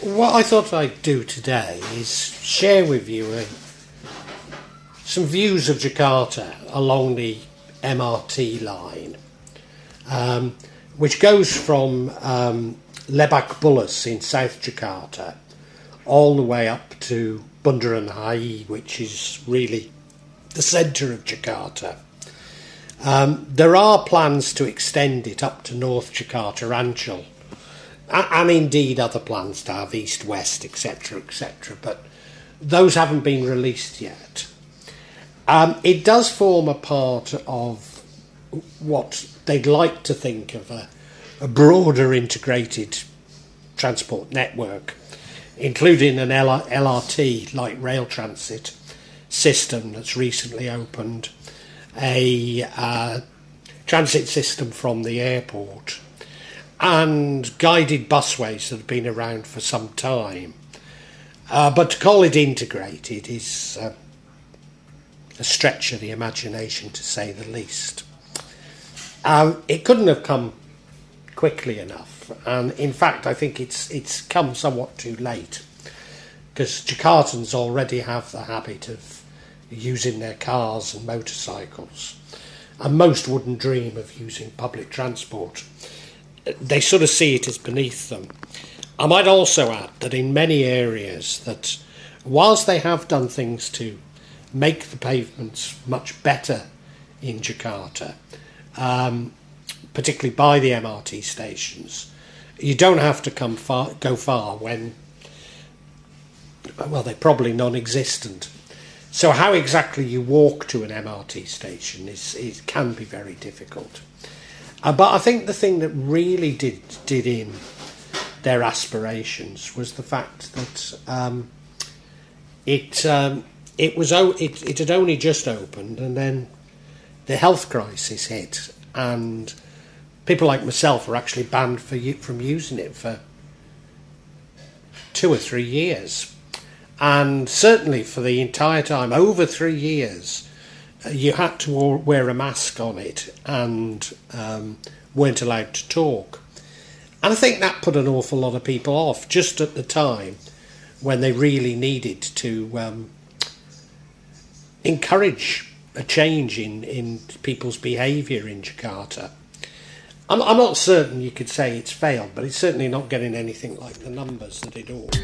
What I thought I'd do today is share with you some views of Jakarta along the MRT line, which goes from Lebak Bulus in South Jakarta all the way up to Bundaran Hi, which is really the centre of Jakarta. There are plans to extend it up to North Jakarta, Ancol, and indeed other plans to have east-west, etc., but those haven't been released yet. It does form a part of what they'd like to think of a broader integrated transport network, including an LRT, light rail transit system that's recently opened, a transit system from the airport, and guided busways that have been around for some time. But to call it integrated is a stretch of the imagination, to say the least. It couldn't have come quickly enough, and in fact I think it's come somewhat too late, because Jakartans already have the habit of using their cars and motorcycles, and most wouldn't dream of using public transport. They sort of see it as beneath them. I might also add that in many areas that whilst they have done things to make the pavements much better in Jakarta, particularly by the MRT stations, you don't have to go far when, well, they're probably non-existent. So how exactly you walk to an MRT station can be very difficult. But I think the thing that really did in their aspirations was the fact that it had only just opened, and then the health crisis hit, and people like myself were actually banned from using it for 2 or 3 years, and certainly for the entire time, over 3 years. You had to wear a mask on it and weren't allowed to talk. And I think that put an awful lot of people off just at the time when they really needed to encourage a change in people's behaviour in Jakarta. I'm not certain you could say it's failed, but it's certainly not getting anything like the numbers that it ought.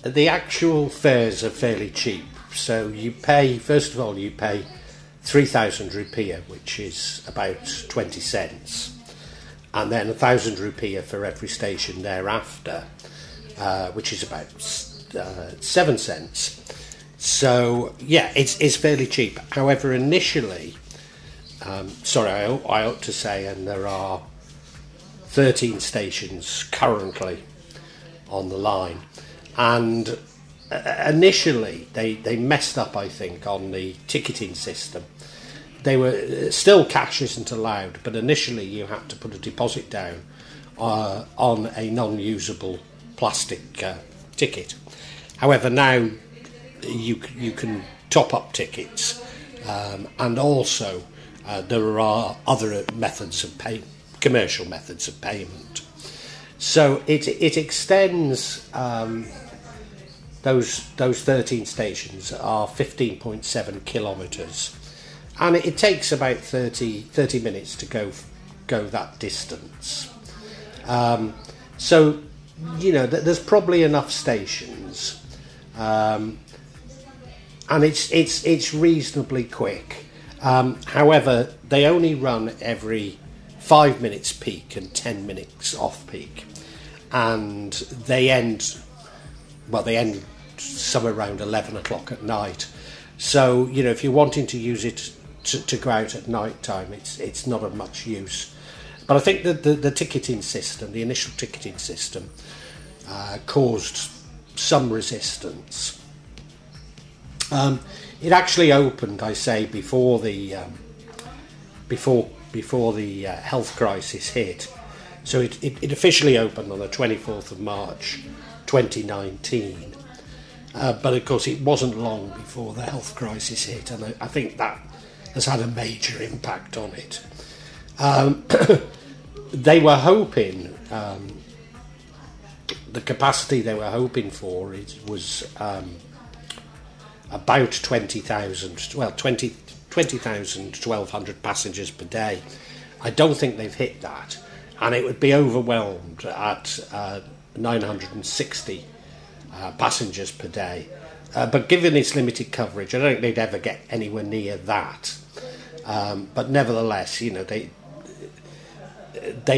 The actual fares are fairly cheap, so you pay 3,000 rupiah, which is about 20 cents, and then 1,000 rupiah for every station thereafter, which is about 7 cents. So yeah, it's fairly cheap. However, initially, I ought to say, and there are 13 stations currently on the line. And initially, they messed up, I think, on the ticketing system. They were still cash isn't allowed, but initially you had to put a deposit down on a non-usable plastic ticket. However, now you can top up tickets, and also there are other methods of commercial methods of payment. So it extends. Those 13 stations are 15.7 kilometres, and it takes about 30 minutes to go that distance. So, you know, there's probably enough stations, and it's reasonably quick. However, they only run every 5 minutes peak and 10 minutes off peak, and they end somewhere around 11 o'clock at night. So, you know, if you're wanting to use it to go out at night time, it's not of much use. But I think that the ticketing system, the initial ticketing system, caused some resistance. It actually opened, I say, before the health crisis hit. So it officially opened on the 24th of March 2019. But of course, it wasn't long before the health crisis hit, and I think that has had a major impact on it. They were hoping, the capacity they were hoping for was about 20,000, well, 20,000, 1,200 passengers per day. I don't think they've hit that, and it would be overwhelmed at 960 passengers per day. But given its limited coverage, I don't think they'd ever get anywhere near that. But nevertheless, you know, they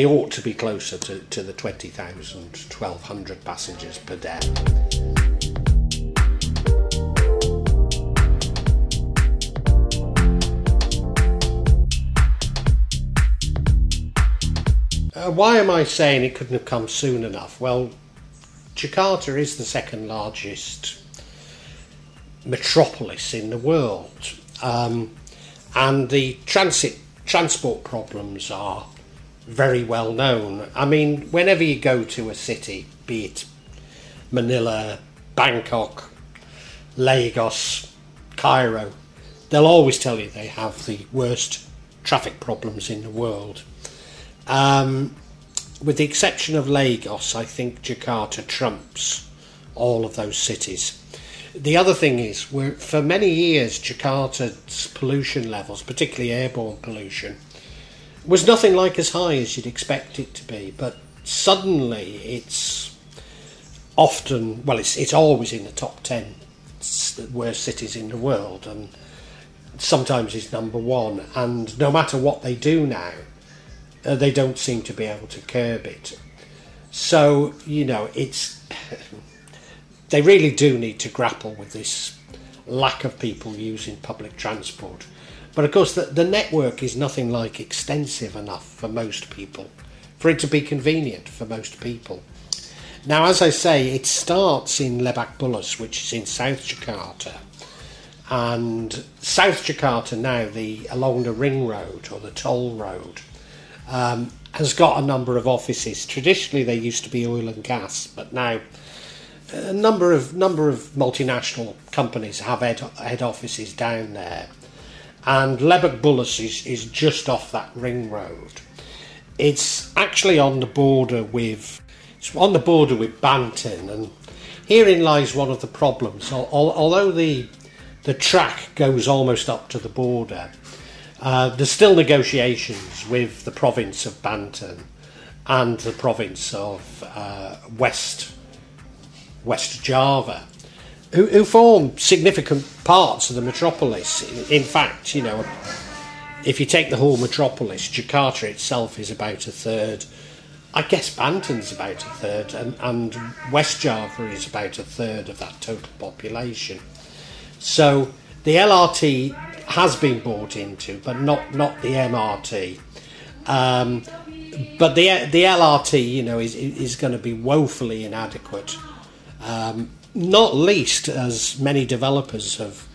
ought to be closer to the 20,000, 1,200 passengers per day. Why am I saying it couldn't have come soon enough? Well, Jakarta is the second largest metropolis in the world, and the transport problems are very well known. I mean, whenever you go to a city, be it Manila, Bangkok, Lagos, Cairo, they'll always tell you they have the worst traffic problems in the world. With the exception of Lagos, I think Jakarta trumps all of those cities. The other thing is, for many years, Jakarta's pollution levels, particularly airborne pollution, was nothing like as high as you'd expect it to be. But suddenly, it's often, well, it's always in the top 10 worst cities in the world, and sometimes it's number one. And no matter what they do now, they don't seem to be able to curb it. So, you know, they really do need to grapple with this lack of people using public transport. But of course, the network is nothing like extensive enough for most people, for it to be convenient for most people. Now, as I say, it starts in Lebak Bulus, which is in South Jakarta. And South Jakarta now, along the ring road or the toll road, has got a number of offices. Traditionally, they used to be oil and gas, but now a number of multinational companies have head offices down there. And Lebak Bulus is just off that ring road. It's actually on the border with Banten, and herein lies one of the problems. Although the track goes almost up to the border, there's still negotiations with the province of Banten and the province of West Java, who form significant parts of the metropolis. In fact, you know, if you take the whole metropolis, Jakarta itself is about a third. I guess Banten's about a third, and West Java is about a third of that total population. So the LRT has been bought into, but not the MRT. But the LRT, you know, is going to be woefully inadequate. Not least as many developers have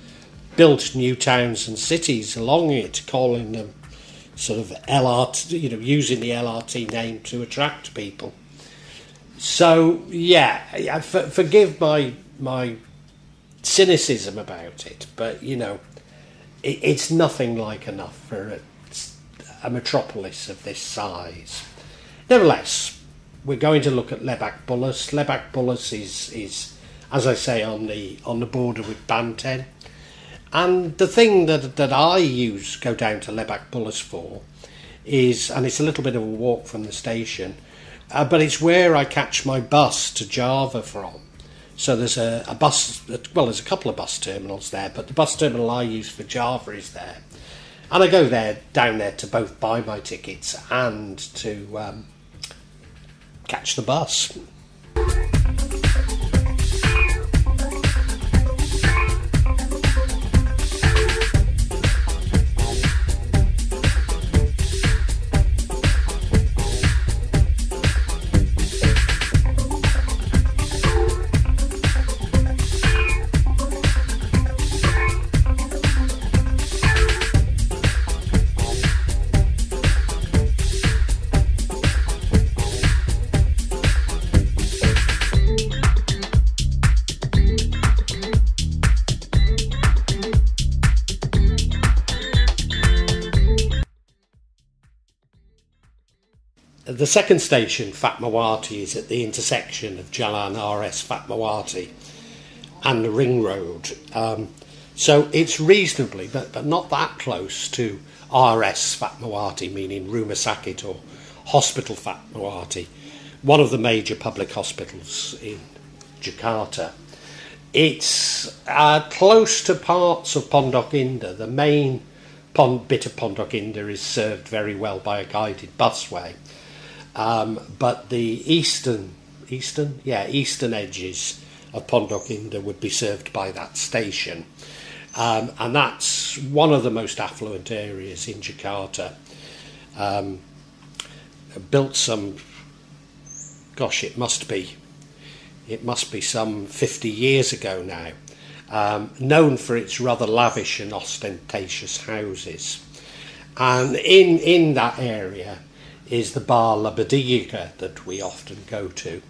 built new towns and cities along it, calling them sort of LRT, you know, using the LRT name to attract people. So yeah, forgive my cynicism about it, but you know, it's nothing like enough for a metropolis of this size. Nevertheless, we're going to look at Lebak Bulus. Lebak Bulus is, as I say, on the border with Banten. And the thing that I go down to Lebak Bulus for is, and it's a little bit of a walk from the station, but it's where I catch my bus to Java from. So there's a bus, well, there's a couple of bus terminals there, but the bus terminal I use for Java is there. And I go down there to both buy my tickets and to catch the bus. The second station, Fatmawati, is at the intersection of Jalan RS Fatmawati and the Ring Road. So it's reasonably, but not that close to RS Fatmawati, meaning Rumah Sakit or Hospital Fatmawati, one of the major public hospitals in Jakarta. It's close to parts of Pondok Indah. The main bit of Pondok Indah is served very well by a guided busway, but the eastern edges of Pondok Indah would be served by that station, and that's one of the most affluent areas in Jakarta. Built some, gosh, it must be some 50 years ago now. Known for its rather lavish and ostentatious houses, and in that area is the bar La Bodega that we often go to.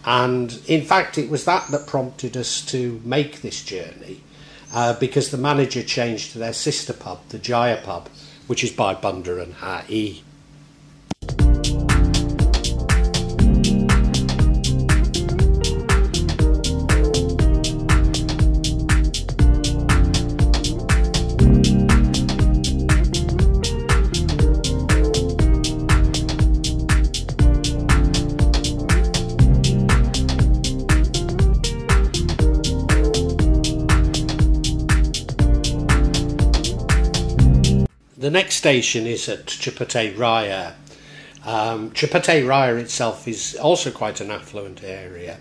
And in fact, it was that prompted us to make this journey, because the manager changed to their sister pub, the Jaya pub, which is by Bundaran HI. The next station is at Cipete Raya. Cipete Raya itself is also quite an affluent area,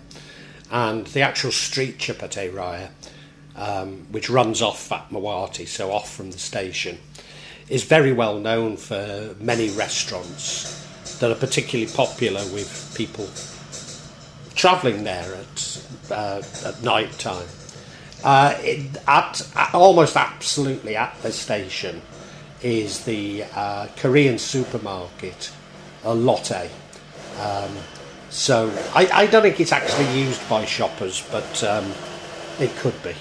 and the actual street Cipete Raya, which runs off Fatmawati, so off from the station, is very well known for many restaurants that are particularly popular with people travelling there at night time. Almost absolutely at the station is the Korean supermarket, Lotte. So I don't think it's actually used by shoppers, but it could be.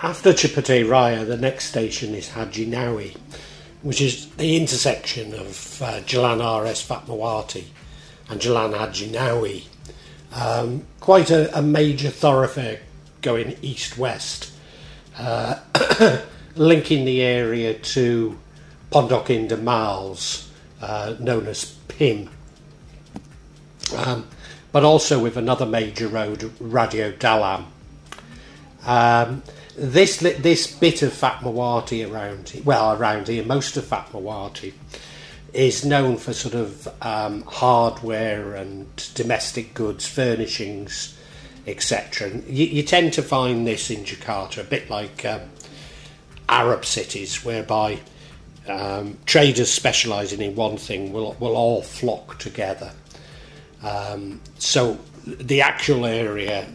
After Cipete Raya, the next station is Haji Nawi, which is the intersection of Jalan RS Fatmawati and Jalan Haji Nawi. Quite a major thoroughfare going east-west, linking the area to Pondok Indah Mals, known as PIM, but also with another major road, Radio Dalam. This bit of Fatmawati around here, most of Fatmawati, is known for sort of hardware and domestic goods, furnishings, etc. You tend to find this in Jakarta, a bit like Arab cities, whereby traders specialising in one thing will all flock together. So the actual area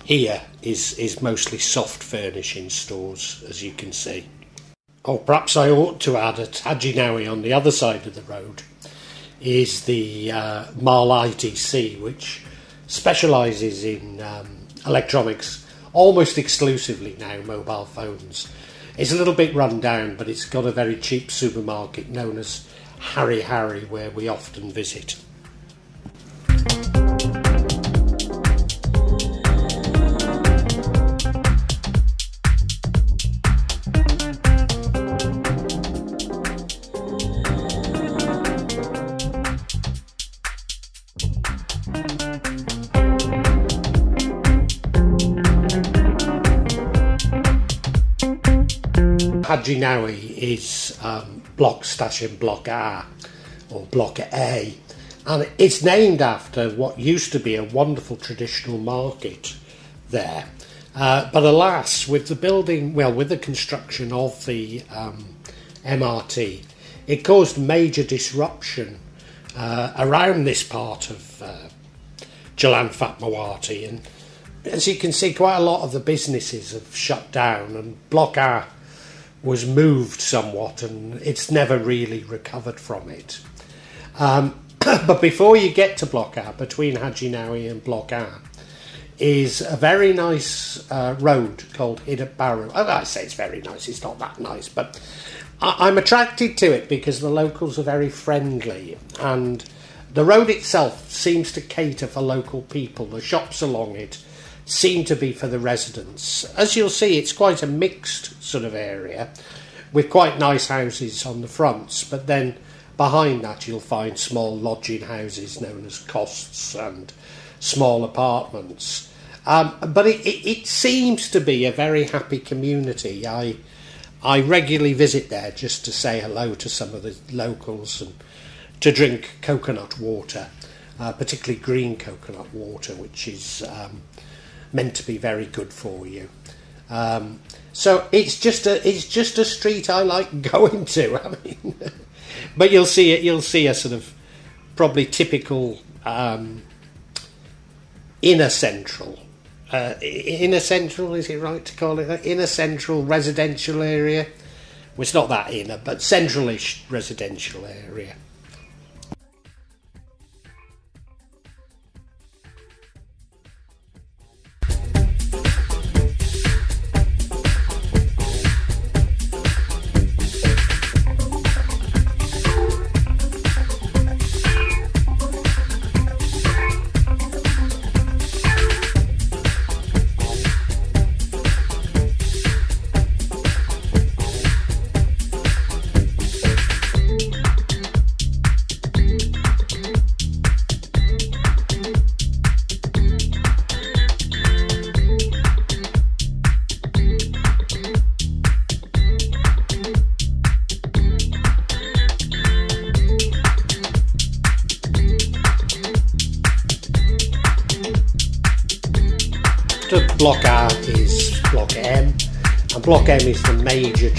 here is mostly soft furnishing stores, as you can see. Oh, perhaps I ought to add at Haji Nawi, on the other side of the road, is the Mal ITC, which specialises in electronics almost exclusively now, mobile phones. It's a little bit run down, but it's got a very cheap supermarket known as Hari Hari, where we often visit. Haji Nawi is station block A, or block A, and it's named after what used to be a wonderful traditional market there. But alas, with the construction of the MRT, it caused major disruption around this part of Jalan Fatmawati, and as you can see, quite a lot of the businesses have shut down, and Block A was moved somewhat, and it's never really recovered from it. But before you get to Block A, between Haji Nawi and Block A, is a very nice road called Hidup Baru. I say it's very nice, it's not that nice, but I'm attracted to it because the locals are very friendly, and the road itself seems to cater for local people. The shops along it seem to be for the residents. As you'll see, it's quite a mixed sort of area with quite nice houses on the fronts, but then behind that you'll find small lodging houses known as costs and small apartments. But it seems to be a very happy community. I regularly visit there just to say hello to some of the locals and to drink coconut water, particularly green coconut water, which is meant to be very good for you. So it's just a street I like going to. I mean, but you'll see a sort of probably typical inner central. Inner central, is it right to call it that? Inner central residential area. Well, it's not that inner, but centralish residential area. Block A is Block M, and Block M is the major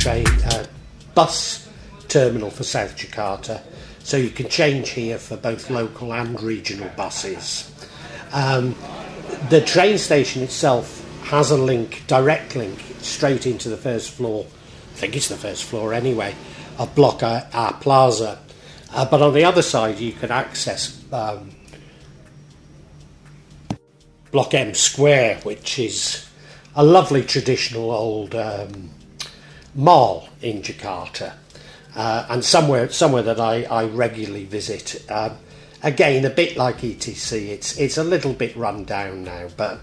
bus terminal for South Jakarta, so you can change here for both local and regional buses. The train station itself has a direct link straight into the first floor, I think it's the first floor anyway, of Block A Plaza, but on the other side you can access Block M Square, which is a lovely traditional old mall in Jakarta, and somewhere that I regularly visit. Again, a bit like ETC, it's a little bit run down now, but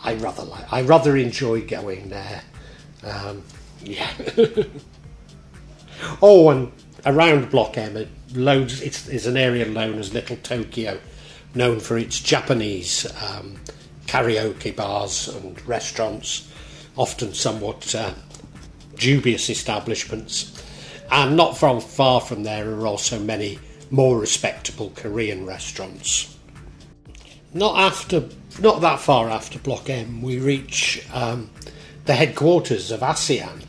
I rather enjoy going there. Yeah. Oh, and around Block M, it's an area known as Little Tokyo, known for its Japanese karaoke bars and restaurants, often somewhat dubious establishments. And not far from there are also many more respectable Korean restaurants. Not that far after Block M, we reach the headquarters of ASEAN.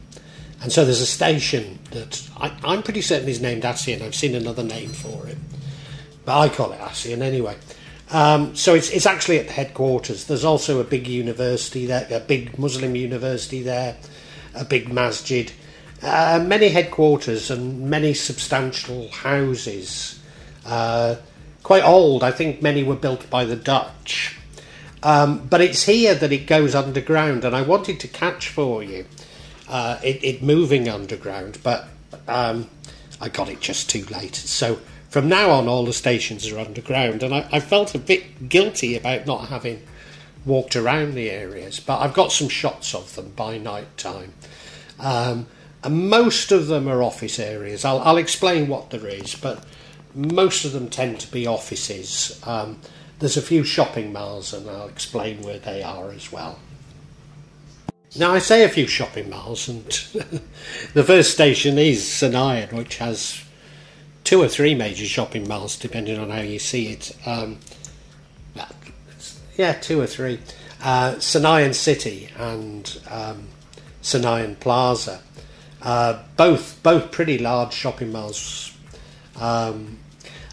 And so there's a station that I'm pretty certain is named ASEAN. I've seen another name for it, but I call it ASEAN anyway. So it's actually at the headquarters. There's also a big university there, a big Muslim university there, a big masjid, many headquarters and many substantial houses. Quite old, I think many were built by the Dutch. But it's here that it goes underground, and I wanted to catch for you it moving underground, but I got it just too late. So from now on, all the stations are underground, and I felt a bit guilty about not having walked around the areas, but I've got some shots of them by night time. And most of them are office areas. I'll explain what there is, but most of them tend to be offices. There's a few shopping malls, and I'll explain where they are as well. Now, I say a few shopping malls, and the first station is Senayan, which has 2 or 3 major shopping malls, depending on how you see it. 2 or 3. Senayan City and Senayan Plaza. Both pretty large shopping malls.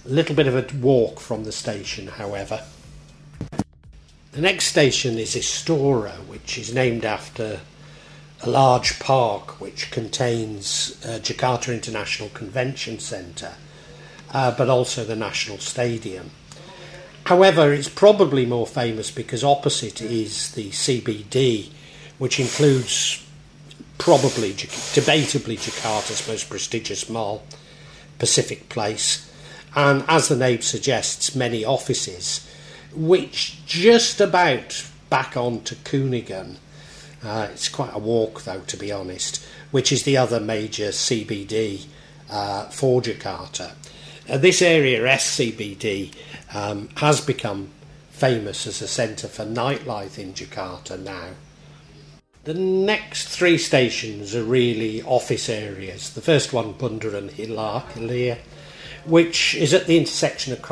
A little bit of a walk from the station, however. The next station is Istora, which is named after a large park which contains Jakarta International Convention Centre, but also the National Stadium. However, it's probably more famous because opposite is the CBD, which includes probably, debatably, Jakarta's most prestigious mall, Pacific Place, and as the name suggests, many offices, which just about back onto Kuningan. It's quite a walk, though, to be honest, which is the other major CBD for Jakarta. This area, SCBD, has become famous as a centre for nightlife in Jakarta now. The next three stations are really office areas. The first one, Bundaran Hilir, which is at the intersection of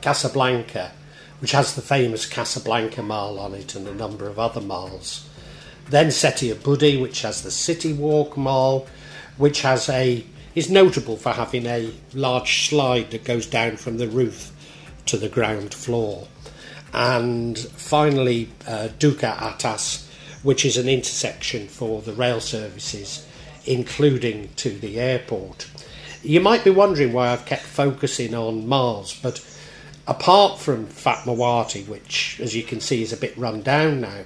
Casablanca, which has the famous Casablanca Mall on it and a number of other malls. Then Setiabudi, which has the City Walk Mall, which is notable for having a large slide that goes down from the roof to the ground floor. And finally, Duka Atas, which is an intersection for the rail services, including to the airport. You might be wondering why I've kept focusing on malls, but apart from Fatmawati, which, as you can see, is a bit run down now,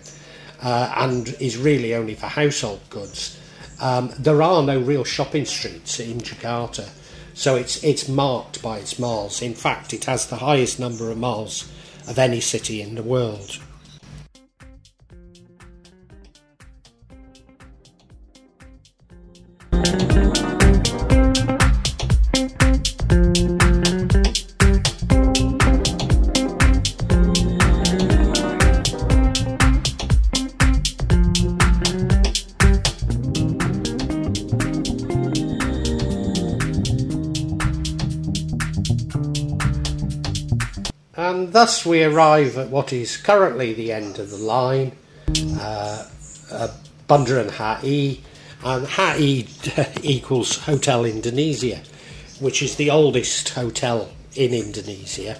and is really only for household goods, there are no real shopping streets in Jakarta, so it's marked by its malls. In fact, it has the highest number of malls of any city in the world. And thus we arrive at what is currently the end of the line, Bundaran HI, and HI equals Hotel Indonesia, which is the oldest hotel in Indonesia.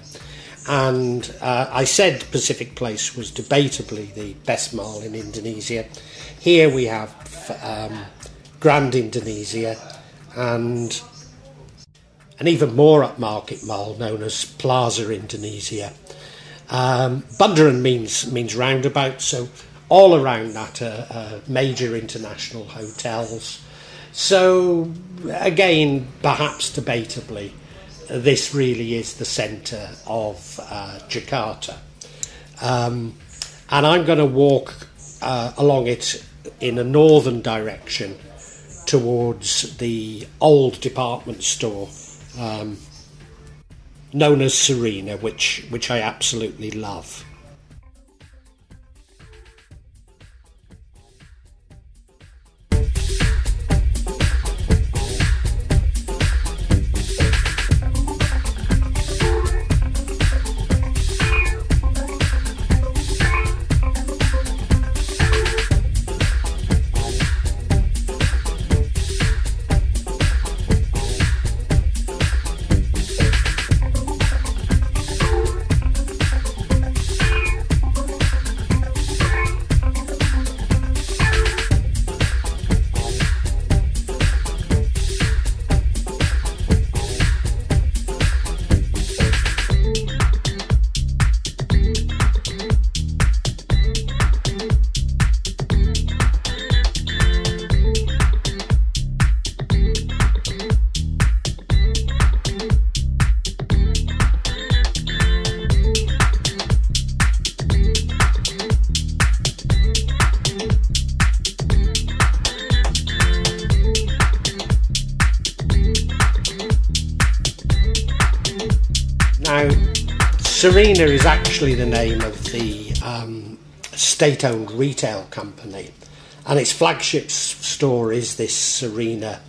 And I said Pacific Place was debatably the best mall in Indonesia. Here we have Grand Indonesia and an even more upmarket mall known as Plaza Indonesia. Bundaran means roundabout, so all around that are major international hotels. So again, perhaps debatably, this really is the centre of Jakarta. And I'm going to walk along it in a northern direction towards the old department store known as Serena, which I absolutely love. Now, Serena is actually the name of the state-owned retail company, and its flagship store is this Serena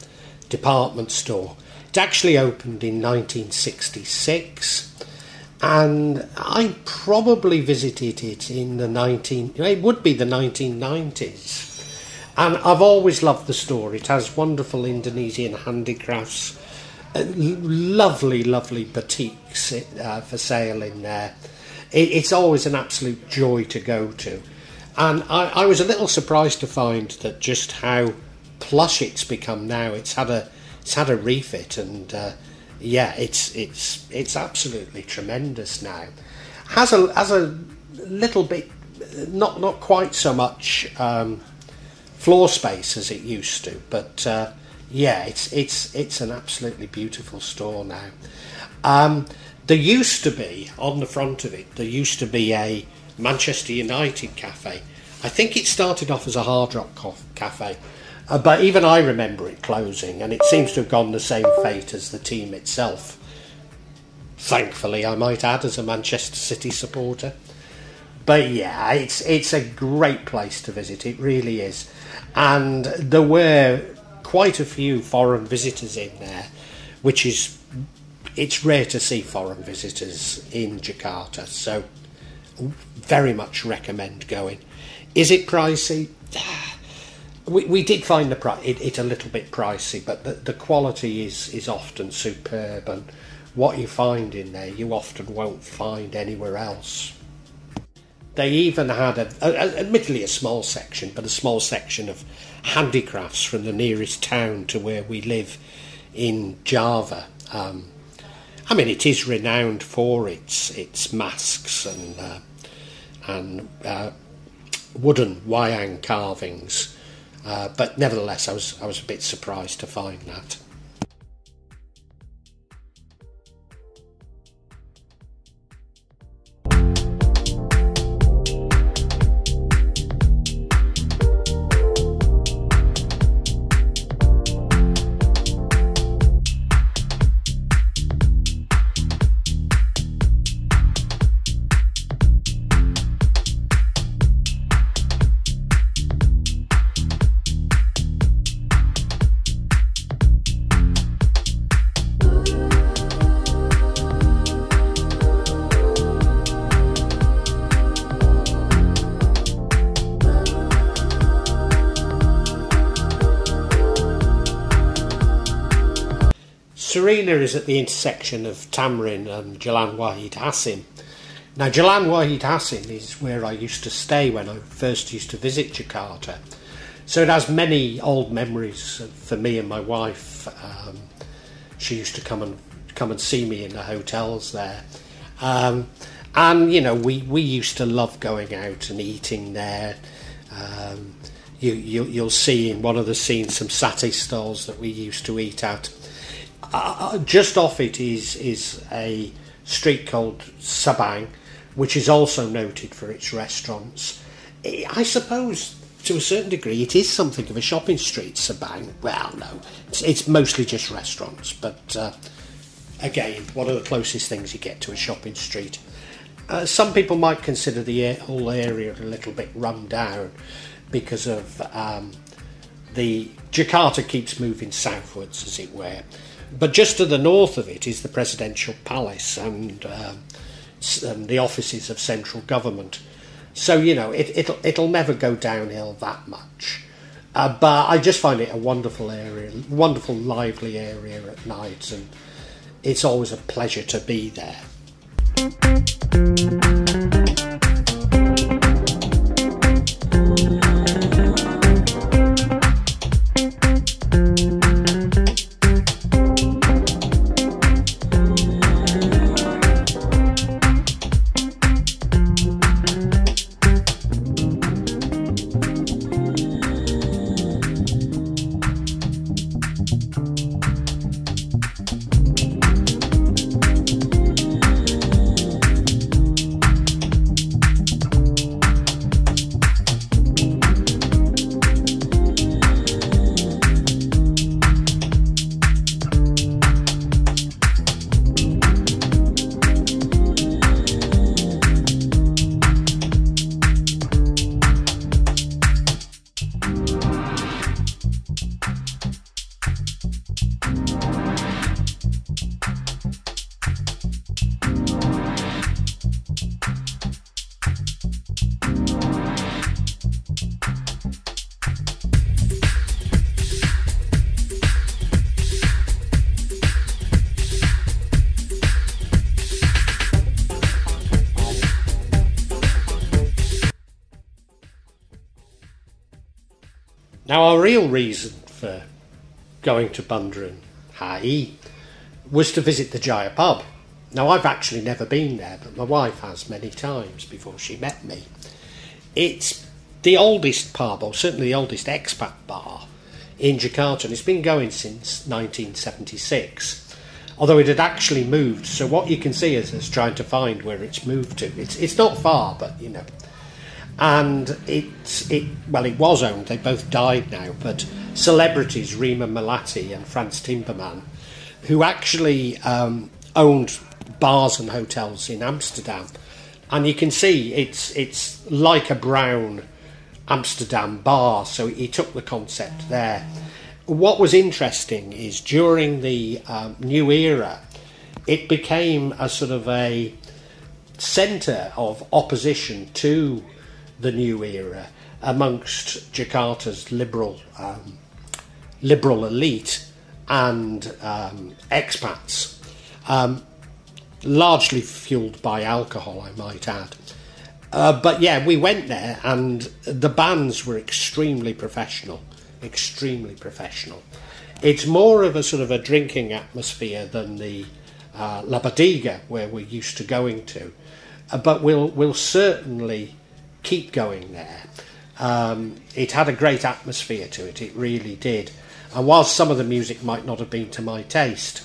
department store. It actually opened in 1966, and I probably visited it in the 1990s. And I've always loved the store. It has wonderful Indonesian handicrafts, Lovely, lovely boutiques for sale in there. It's always an absolute joy to go to. And I was a little surprised to find that just how plush it's become now. It's had a refit, and yeah, it's absolutely tremendous now. Has a little bit, not quite so much floor space as it used to, but yeah, it's an absolutely beautiful store now. There used to be, on the front of it, there used to be a Manchester United cafe. I think it started off as a Hard Rock cafe, but even I remember it closing, and it seems to have gone the same fate as the team itself. Thankfully, I might add, as a Manchester City supporter. But yeah, it's a great place to visit, it really is. And there were quite a few foreign visitors in there, which is, it's rare to see foreign visitors in Jakarta, so very much recommend going. Is it pricey? We did find it a little bit pricey, but the quality is often superb, and what you find in there you often won't find anywhere else. They even had admittedly a small section, but a small section of handicrafts from the nearest town to where we live in Java. I mean, it is renowned for its masks and wooden wayang carvings, but nevertheless, I was a bit surprised to find that. Sarina is at the intersection of Tamrin and Jalan Wahid Hasim. Now, Jalan Wahid Hasim is where I used to stay when I first used to visit Jakarta. So it has many old memories for me and my wife. She used to come and see me in the hotels there. And, you know, we used to love going out and eating there. You'll see in one of the scenes some satay stalls that we used to eat at. Just off it is a street called Sabang, which is also noted for its restaurants. I suppose, to a certain degree, it is something of a shopping street, Sabang. Well, no, it's mostly just restaurants, but again, one of the closest things you get to a shopping street. Some people might consider the whole area a little bit run down because of the Jakarta keeps moving southwards, as it were. But just to the north of it is the presidential palace and the offices of central government. So, you know, it'll never go downhill that much. But I just find it a wonderful area, wonderful lively area at night, and it's always a pleasure to be there. Now, our real reason for going to Bundoran High was to visit the Jaya pub. Now, I've actually never been there, but my wife has many times before she met me. It's the oldest pub, or certainly the oldest expat bar in Jakarta, and it's been going since 1976, although it had actually moved. So what you can see is trying to find where it's moved to. It's not far, but, you know. And it was owned, they both died now, but celebrities Rima Melati and Frans Timmerman, who actually owned bars and hotels in Amsterdam. And you can see it's like a brown Amsterdam bar, so he took the concept there. What was interesting is during the new era, it became a sort of a centre of opposition to the new era amongst Jakarta's liberal elite and expats, largely fueled by alcohol, I might add. But yeah, we went there, and the bands were extremely professional. It's more of a sort of a drinking atmosphere than the La Bodega where we're used to going to, but we'll certainly keep going there. It had a great atmosphere to it, it really did. And whilst some of the music might not have been to my taste,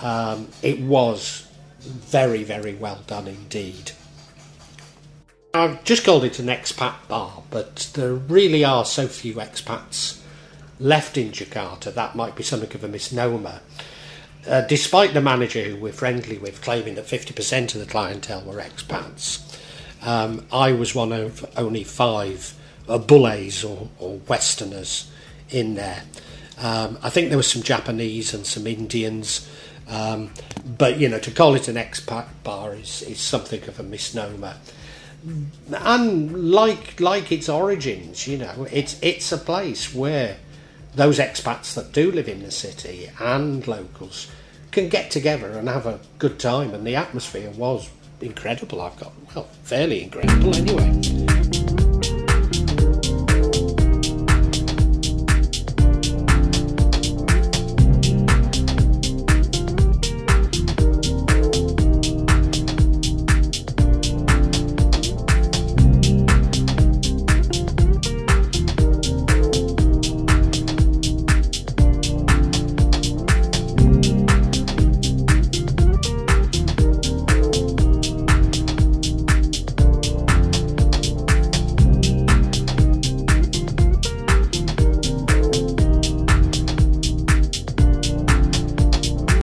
it was very, very well done indeed. I've just called it an expat bar, but there really are so few expats left in Jakarta, that might be something of a misnomer. Despite the manager who we're friendly with claiming that 50% of the clientele were expats, I was one of only 5 bullets or Westerners in there. I think there were some Japanese and some Indians, but you know, to call it an expat bar is something of a misnomer. And like its origins, you know, it's a place where those expats that do live in the city and locals can get together and have a good time, and the atmosphere was incredible. Fairly incredible anyway.